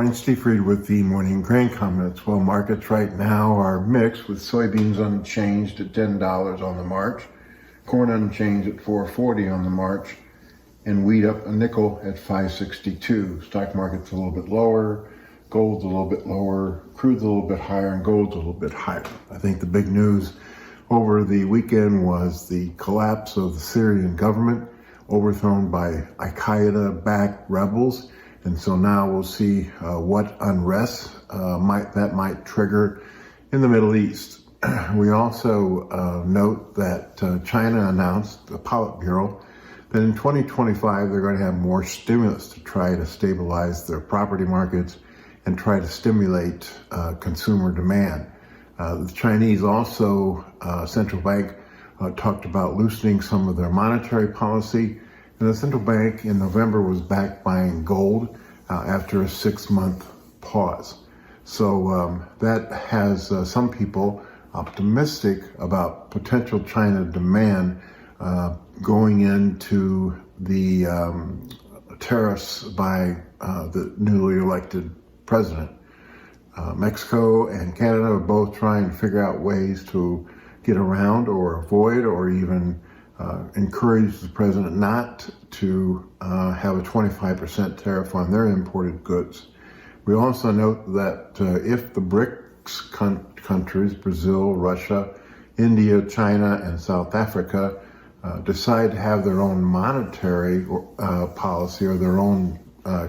morning, Steve Reed with the morning grain comments. Well, markets right now are mixed with soybeans unchanged at $10 on the March, corn unchanged at $4.40 on the March, and wheat up a nickel at $5.62. Stock market's a little bit lower, gold's a little bit lower, crude's a little bit higher, and gold's a little bit higher. I think the big news over the weekend was the collapse of the Syrian government, overthrown by Al-Qaeda-backed rebels. And so now we'll see what unrest might trigger in the Middle East. We also note that China announced, the Politburo, that in 2025 they're going to have more stimulus to try to stabilize their property markets and try to stimulate consumer demand. The Chinese also, central bank, talked about loosening some of their monetary policy. And the central bank in November was back buying gold after a 6-month pause. So that has some people optimistic about potential China demand going into the tariffs by the newly elected president. Mexico and Canada are both trying to figure out ways to get around or avoid or even encourage the president not to have a 25% tariff on their imported goods. We also note that if the BRICS countries, Brazil, Russia, India, China, and South Africa, decide to have their own monetary policy or their own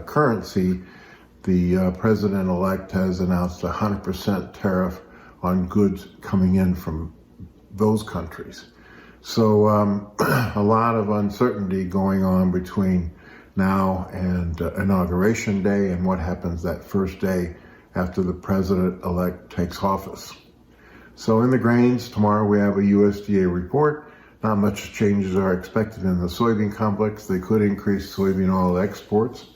currency, the president-elect has announced a 100% tariff on goods coming in from those countries. So a lot of uncertainty going on between now and Inauguration Day and what happens that first day after the president-elect takes office. So in the grains, tomorrow we have a USDA report. Not much changes are expected in the soybean complex. They could increase soybean oil exports.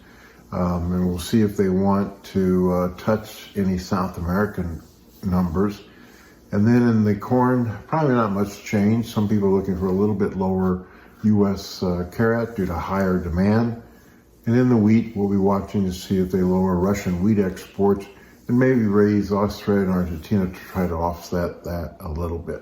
And we'll see if they want to touch any South American numbers. And then in the corn, probably not much change. Some people are looking for a little bit lower U.S. carrot due to higher demand. And in the wheat, we'll be watching to see if they lower Russian wheat exports and maybe raise Australia and Argentina to try to offset that a little bit.